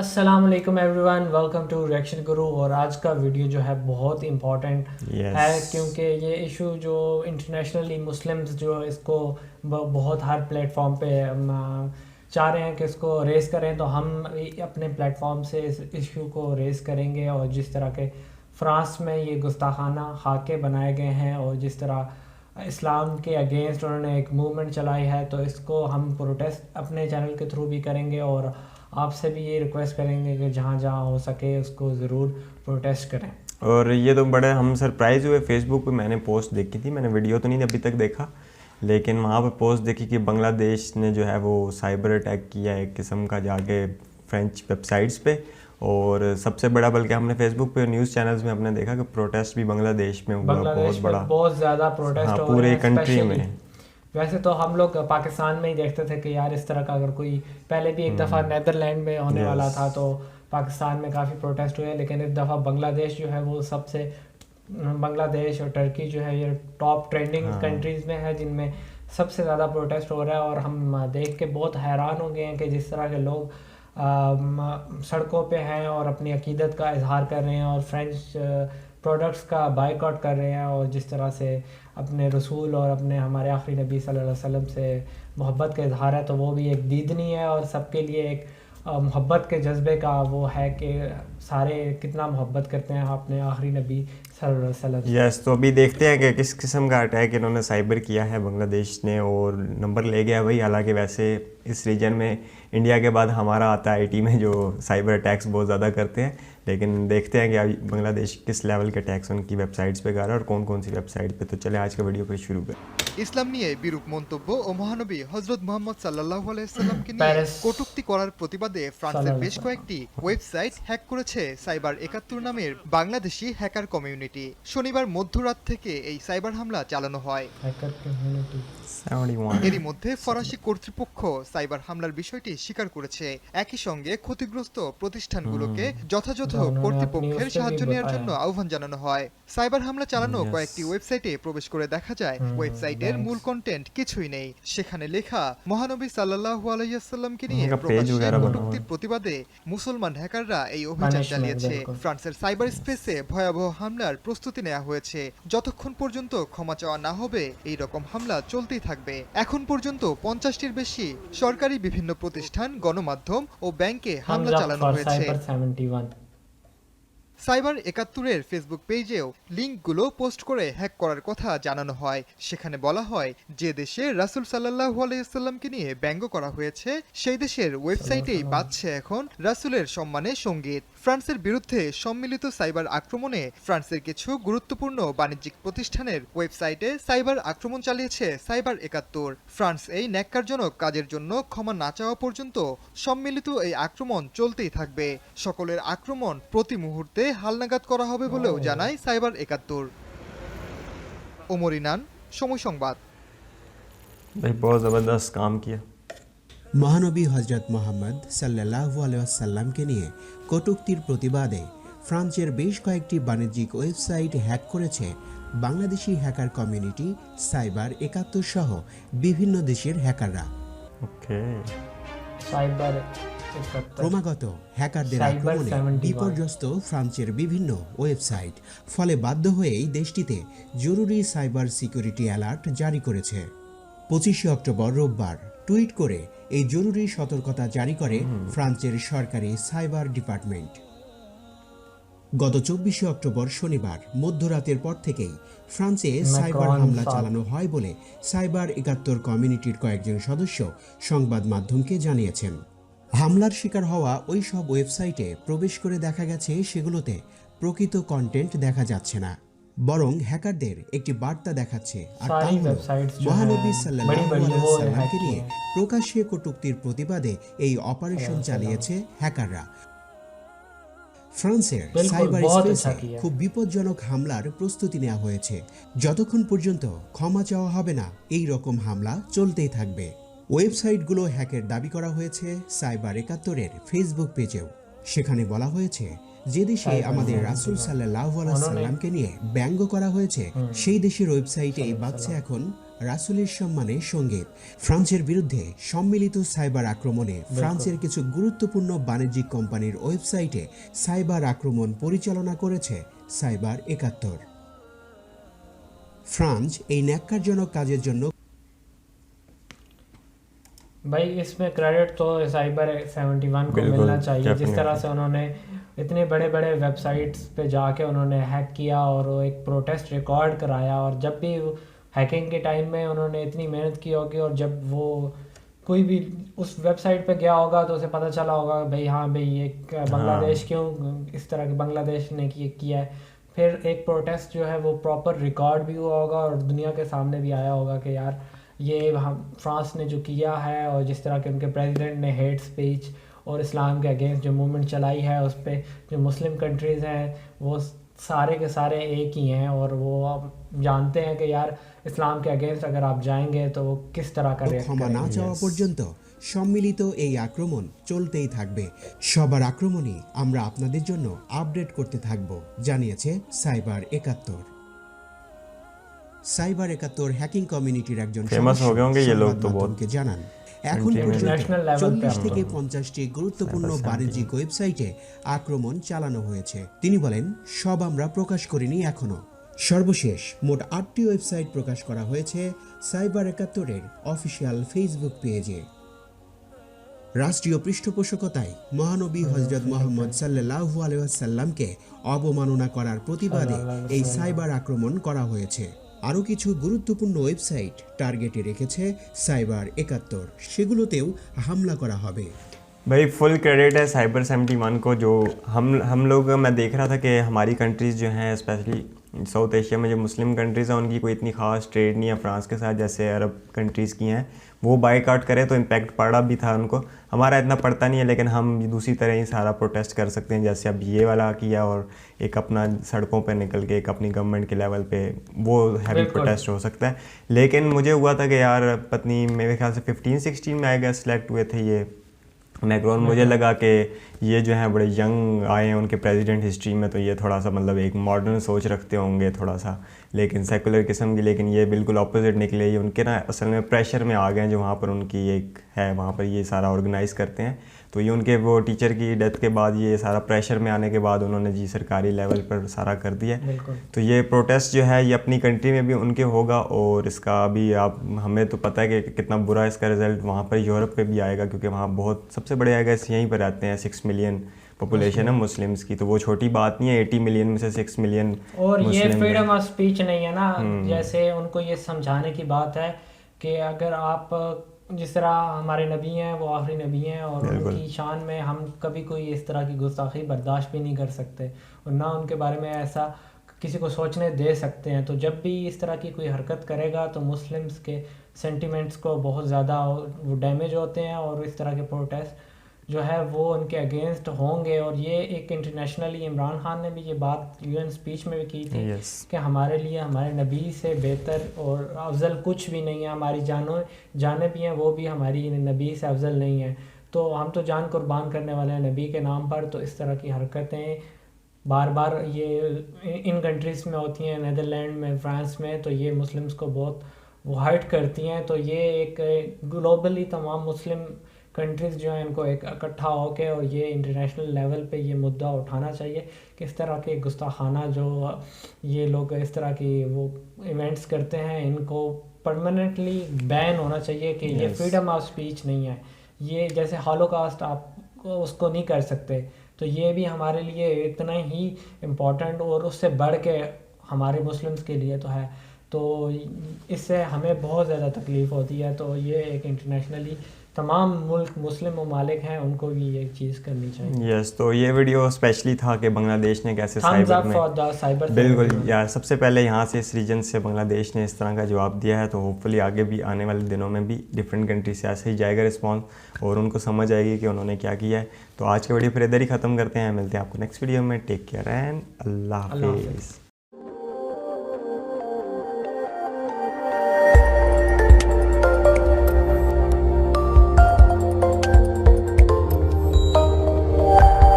अस्सलाम वालेकुम everyone, welcome to reaction गुरु। और आज का वीडियो जो है बहुत इम्पॉर्टेंट है क्योंकि ये इशू जो इंटरनेशनली मुस्लिम्स जो इसको बहुत हर प्लेटफॉर्म पे चाह रहे हैं कि इसको रेस करें, तो हम अपने प्लेटफॉर्म से इस इशू को रेस करेंगे। और जिस तरह के फ्रांस में ये गुस्ताखाना खाके बनाए गए हैं और जिस तरह इस्लाम के अगेंस्ट उन्होंने एक मूवमेंट चलाई है, तो इसको हम प्रोटेस्ट अपने चैनल के थ्रू भी करेंगे और आपसे भी ये रिक्वेस्ट करेंगे कि जहाँ जहाँ हो सके उसको ज़रूर प्रोटेस्ट करें। और ये तो बड़े हम सरप्राइज़ हुए, फेसबुक पे मैंने पोस्ट देखी थी, मैंने वीडियो तो नहीं अभी तक देखा, लेकिन वहाँ पे पोस्ट देखी कि बांग्लादेश ने जो है वो साइबर अटैक किया एक किस्म का जाके फ्रेंच वेबसाइट्स पे। और सबसे बड़ा बल्कि हमने फेसबुक पे न्यूज़ चैनल्स में हमने देखा कि प्रोटेस्ट भी बांग्लादेश में हुआ, बहुत बड़ा, बहुत ज़्यादा प्रोटेस्ट हो पूरे रहे हैं कंट्री में। वैसे तो हम लोग पाकिस्तान में ही देखते थे कि यार इस तरह का अगर कोई पहले भी एक दफ़ा नेदरलैंड में होने वाला था तो पाकिस्तान में काफ़ी प्रोटेस्ट हुए, लेकिन इस दफ़ा बांग्लादेश जो है वो सबसे, बांग्लादेश और टर्की जो है ये टॉप ट्रेंडिंग कंट्रीज़ में है जिनमें सबसे ज़्यादा प्रोटेस्ट हो रहा है। और हम देख के बहुत हैरान हो गए हैं कि जिस तरह के लोग सड़कों पे हैं और अपनी अकीदत का इजहार कर रहे हैं और फ्रेंच प्रोडक्ट्स का बायकॉट कर रहे हैं और जिस तरह से अपने रसूल और अपने हमारे आखिरी नबी सल्लल्लाहु अलैहि वसल्लम से मोहब्बत का इजहार है, तो वो भी एक दीदनी है और सबके लिए एक मोहब्बत के जज्बे का वो है कि सारे कितना मोहब्बत करते हैं अपने आखिरी नबी सल्लल्लाहु अलैहि वसल्लम। यस, तो अभी देखते हैं कि किस किस्म का अटैक इन्होंने साइबर किया है बांग्लादेश ने, और नंबर ले गया भाई। हालांकि वैसे इस रीजन में इंडिया के बाद हमारा आता है आईटी में जो साइबर अटैक्स बहुत ज़्यादा करते हैं, लेकिन देखते हैं कि अभी बांग्लादेश किस लेवल के अटैक्स उनकी वेबसाइट्स पे कर रहा है और कौन कौन सी वेबसाइट पे। तो चले आज का वीडियो पे शुरू करें। ইসলাম নিয়ে বিরূপ মন্তব্য ও মহানবী হযরত মুহাম্মদ সাল্লাল্লাহু আলাইহি সাল্লামকে নিয়ে কটূক্তি করার প্রতিবাদে ফ্রান্সের বেশ কয়েকটি ওয়েবসাইট হ্যাক করেছে সাইবার ৭১ নামের বাংলাদেশি হ্যাকার কমিউনিটি। শনিবার মধ্যরাত থেকে এই সাইবার হামলা চালানো হয়। এরই মধ্যে ফরাসি কর্তৃপক্ষ সাইবার হামলার বিষয়টি স্বীকার করেছে। একই সঙ্গে ক্ষতিগ্রস্ত প্রতিষ্ঠানগুলোকে যথাযথ কর্তৃপক্ষের সাহায্য নেওয়ার জন্য আহ্বান জানানো হয়। সাইবার হামলা চালানো কয়েকটি ওয়েবসাইটে প্রবেশ করে দেখা যায় ওয়েবসাইটের মূল কন্টেন্ট কিছুই নেই। সেখানে লেখা মহানবী সাল্লাল্লাহু আলাইহি ওয়াসাল্লামকে নিয়ে প্রকাশ্যে কটূক্তির প্রতিবাদে মুসলমান হ্যাকাররা এই অভিযান চালিয়েছে। ফ্রান্সের সাইবার স্পেসে ভয়াবহ হামলার প্রস্তুতি নেওয়া হয়েছে। যতক্ষণ পর্যন্ত ক্ষমা চাওয়া না হবে এই রকম হামলা চলতেই থাকবে। এখন পর্যন্ত 50টির বেশি সরকারি বিভিন্ন প্রতিষ্ঠান, গণমাধ্যম ও ব্যাংকে হামলা চালানো হয়েছে। সাইবার ৭১-এর ফেসবুক পেজেও লিঙ্কগুলো পোস্ট করে হ্যাক করার কথা জানানো হয়। সেখানে বলা হয় যে দেশে রাসূল সাল্লাল্লাহু আলাইহি ওয়াসাল্লামকে নিয়ে ব্যঙ্গ করা হয়েছে সেই দেশের ওয়েবসাইটেই বাজছে এখন রাসূলের সম্মানে সংগীত। ফ্রান্সের বিরুদ্ধে সম্মিলিত সাইবার আক্রমণে ফ্রান্সের কিছু গুরুত্বপূর্ণ বাণিজ্যিক প্রতিষ্ঠানের ওয়েবসাইটে সাইবার আক্রমণ চালিয়েছে সাইবার ৭১। ফ্রান্স এই ন্যাক্কারজনক কাজের জন্য ক্ষমা না চাওয়া পর্যন্ত সম্মিলিত এই আক্রমণ চলতেই থাকবে। সকলের আক্রমণ প্রতি মুহূর্তে হালনাগাদ করা হবে বলেও জানায় সাইবার ৭১। ওমর ইনান, সময় সংবাদ। भाई बहुत ज़बरदस्त काम किया। মহানবী হজরত মোহাম্মদ সাল্লাল্লাহু আলাইহি ওয়াসাল্লামকে নিয়ে কটূক্তির প্রতিবাদে ফ্রান্সের বেশ কয়েকটি বাণিজ্যিক ওয়েবসাইট হ্যাক করেছে বাংলাদেশি হ্যাকার কমিউনিটি সাইবার ৭১ সহ বিভিন্ন দেশের হ্যাকাররা। ওকে, সাইবার ক্রমাগত হ্যাকারদের আক্রমণে বিপর্যস্ত ফ্রান্সের বিভিন্ন ওয়েবসাইট, ফলে বাধ্য হয়েই দেশটিতে জরুরি সাইবার সিকিউরিটি অ্যালার্ট জারি করেছে। 25 অক্টোবর রোববার টুইট করে এই জরুরি সতর্কতা জারি করে ফ্রান্সের সরকারি সাইবার ডিপার্টমেন্ট। গত 24 অক্টোবর শনিবার মধ্যরাতের পর থেকেই ফ্রান্সে সাইবার হামলা চালানো হয় বলে সাইবার ৭১ কমিউনিটির কয়েকজন সদস্য সংবাদ মাধ্যমকে জানিয়েছেন। হামলার শিকার হওয়া ওই সব ওয়েবসাইটে প্রবেশ করে দেখা গেছে সেগুলোতে প্রকৃত কন্টেন্ট দেখা যাচ্ছে না, বরং হ্যাকারদের একটি বার্তা দেখাচ্ছে, আর তা হলো মহানবী সাল্লাল্লাহু আলাইহি ওয়াসাল্লামকে নিয়ে প্রকাশ্যে কটূক্তির প্রতিবাদে এই অপারেশন চালিয়েছে হ্যাকাররা। ফ্রান্সের সাইবার স্পেসে খুব বিপজ্জনক হামলার প্রস্তুতি নেওয়া হয়েছে। যতক্ষণ পর্যন্ত ক্ষমা চাওয়া হবে না এই রকম হামলা চলতেই থাকবে। ওয়েবসাইটগুলো হ্যাকের দাবি করা হয়েছে সাইবার ৭১-এর ফেসবুক পেজেও। সেখানে বলা হয়েছে যে দেশে আমাদের রাসূল সাল্লাল্লাহু আলাইহি ওয়াসাল্লামকে নিয়ে ব্যঙ্গ করা হয়েছে সেই দেশের ওয়েবসাইটে বাজছে এখন রাসূলের সম্মানে সঙ্গীত। ফ্রান্সের বিরুদ্ধে সম্মিলিত সাইবার আক্রমণে ফ্রান্সের কিছু গুরুত্বপূর্ণ বাণিজ্যিক কোম্পানির ওয়েবসাইটে সাইবার আক্রমণ পরিচালনা করেছে সাইবার ৭১। फ्रांस এই ন্যাক্কারজনক কাজের জন্য भाई इसमें क्रेडिट तो साइबर 71 को बिल्कुल, मिलना चाहिए, जिस definitely। तरह से उन्होंने इतने बड़े बड़े वेबसाइट्स पे जाके उन्होंने हैक किया और वो एक प्रोटेस्ट रिकॉर्ड कराया, और जब भी हैकिंग के टाइम में उन्होंने इतनी मेहनत की होगी और जब वो कोई भी उस वेबसाइट पे गया होगा तो उसे पता चला होगा भाई हाँ भाई ये बांग्लादेश क्यों इस तरह के बांग्लादेश ने किया है। फिर एक प्रोटेस्ट जो है वो प्रॉपर रिकॉर्ड भी हुआ होगा और दुनिया के सामने भी आया होगा कि यार ये हम फ्रांस ने जो किया है, और जिस तरह के उनके प्रेसिडेंट ने हेट स्पीच और इस्लाम के अगेंस्ट जो मूवमेंट चलाई है उस पर जो मुस्लिम कंट्रीज़ हैं वो सारे के सारे एक ही हैं, और वो आप जानते हैं कि यार इस्लाम के अगेंस्ट अगर आप जाएंगे तो वो किस तरह का रिएक्ट ক্ষমা না চাওয়া পর্যন্ত সম্মিলিত এই আক্রমণ চলতেই থাকবে। সবার আক্রমণই আমরা আপনাদের জন্য আপডেট করতে থাকব, জানিয়েছে সাইবার ৭১। সাইবার ৭১ হ্যাকিং কমিউনিটির একজন फेमस हो गए होंगे ये लोग तो সংবাদ बहुत। মাধ্যমকে জানান এখন International পর্যন্ত level पे 40 থেকে 50টি গুরুত্বপূর্ণ বাণিজ্যিক ওয়েবসাইটে আক্রমণ চালানো হয়েছে। তিনি বলেন, সব আমরা প্রকাশ করিনি এখনো। সর্বশেষ মোট 8টি ওয়েবসাইট প্রকাশ করা হয়েছে সাইবার ৭১-এর অফিসিয়াল ফেসবুক পেজে। রাষ্ট্রীয় পৃষ্ঠপোষকতায় মহানবী হযরত মুহাম্মদ সাল্লাল্লাহু আলাইহি ওয়াসাল্লামকে অবমাননা করার প্রতিবাদে এই সাইবার আক্রমণ করা হয়েছে। আরও কিছু গুরুত্বপূর্ণ ওয়েবসাইট টার্গেটে রেখেছে সাইবার ৭১, সেগুলোতেও হামলা করা হবে। भाई फुल क्रेडिट है साइबर 71 को, जो हम लोग मैं देख रहा था कि हमारी कंट्रीज़ जो हैं स्पेशली साउथ एशिया में जो मुस्लिम कंट्रीज़ हैं उनकी कोई इतनी ख़ास ट्रेड नहीं है फ्रांस के साथ जैसे अरब कंट्रीज़ की हैं। वो बाइकआउट करे तो इम्पैक्ट पड़ा भी था उनको, हमारा इतना पड़ता नहीं है, लेकिन हम दूसरी तरह ही सारा प्रोटेस्ट कर सकते हैं जैसे अब ये वाला किया, और एक अपना सड़कों पे निकल के एक अपनी गवर्नमेंट के लेवल पे वो हैवी प्रोटेस्ट हो सकता है। लेकिन मुझे हुआ था कि यार पत्नी मेरे ख्याल से 15-16 में आएगा सिलेक्ट हुए थे ये मैक्रोन, मुझे लगा कि ये जो हैं बड़े यंग आए हैं उनके प्रेसिडेंट हिस्ट्री में, तो ये थोड़ा सा मतलब एक मॉडर्न सोच रखते होंगे थोड़ा सा, लेकिन सेकुलर किस्म की, लेकिन ये बिल्कुल ऑपोजिट निकले। ये उनके ना असल में प्रेशर में आ गए हैं, जो वहाँ पर उनकी एक है वहाँ पर ये सारा ऑर्गेनाइज़ करते हैं, तो ये उनके वो टीचर की डेथ के बाद ये सारा प्रेशर में आने के बाद उन्होंने जी सरकारी लेवल पर सारा कर दिया। तो ये प्रोटेस्ट जो है ये अपनी कंट्री में भी उनके होगा, और इसका अभी आप हमें तो पता है कि कितना बुरा इसका रिज़ल्ट वहाँ पर यूरोप पे भी आएगा, क्योंकि वहाँ बहुत सबसे बड़े आएगा यहीं पर रहते हैं 6 मिलियन पॉपुलेशन है मुस्लिम्स की, तो वो छोटी बात नहीं है। 80 मिलियन में से 6 मिलियन और ये फ्रीडम ऑफ स्पीच नहीं है ना, जैसे उनको ये समझाने की बात है कि अगर आप जिस तरह हमारे नबी हैं वो आखिरी नबी हैं, और उनकी शान में हम कभी कोई इस तरह की गुस्ताखी बर्दाश्त भी नहीं कर सकते, और ना उनके बारे में ऐसा किसी को सोचने दे सकते हैं। तो जब भी इस तरह की कोई हरकत करेगा तो मुस्लिम्स के सेंटिमेंट्स को बहुत ज़्यादा वो डैमेज होते हैं, और इस तरह के प्रोटेस्ट जो है वो उनके अगेंस्ट होंगे। और ये एक इंटरनेशनली इमरान खान ने भी ये बात यूएन स्पीच में भी की थी कि हमारे लिए हमारे नबी से बेहतर और अफजल कुछ भी नहीं है, हमारी जाने भी हैं वो भी हमारी नबी से अफजल नहीं है, तो हम तो जान कुर्बान करने वाले हैं नबी के नाम पर। तो इस तरह की हरकतें बार बार ये इन कंट्रीज़ में होती हैं, नीदरलैंड में, फ्रांस में, तो ये मुस्लिम्स को बहुत वो हर्ट करती हैं। तो ये एक ग्लोबली तमाम मुस्लिम कंट्रीज़ जो हैं इनको एक इकट्ठा होकर और ये इंटरनेशनल लेवल पे ये मुद्दा उठाना चाहिए कि इस तरह के गुस्ताखाना जो ये लोग इस तरह की वो इवेंट्स करते हैं इनको परमानेंटली बैन होना चाहिए कि ये फ्रीडम ऑफ स्पीच नहीं है। ये जैसे हॉलोकॉस्ट आप उसको नहीं कर सकते, तो ये भी हमारे लिए इतना ही इम्पोर्टेंट और उससे बढ़ के हमारे मुस्लिम्स के लिए तो है, तो इससे हमें बहुत ज़्यादा तकलीफ़ होती है। तो ये एक इंटरनेशनली तमाम मुल्क मुस्लिम ममालिक हैं उनको भी ये चीज़ करनी चाहिए। यस तो ये वीडियो स्पेशली था कि बांग्लादेश ने कैसे साइबर बिल्कुल यार सबसे पहले यहाँ से इस रीजन से बांग्लादेश ने इस तरह का जवाब दिया है, तो होपफुली आगे भी आने वाले दिनों में भी डिफरेंट कंट्री से ऐसे ही जाएगा रिस्पॉन्स और उनको समझ आएगी कि उन्होंने क्या किया है। तो आज का वीडियो फिर इधर ही ख़त्म करते हैं, मिलते हैं आपको नेक्स्ट वीडियो में। टेक केयर एंड अल्लाह हाफिज़।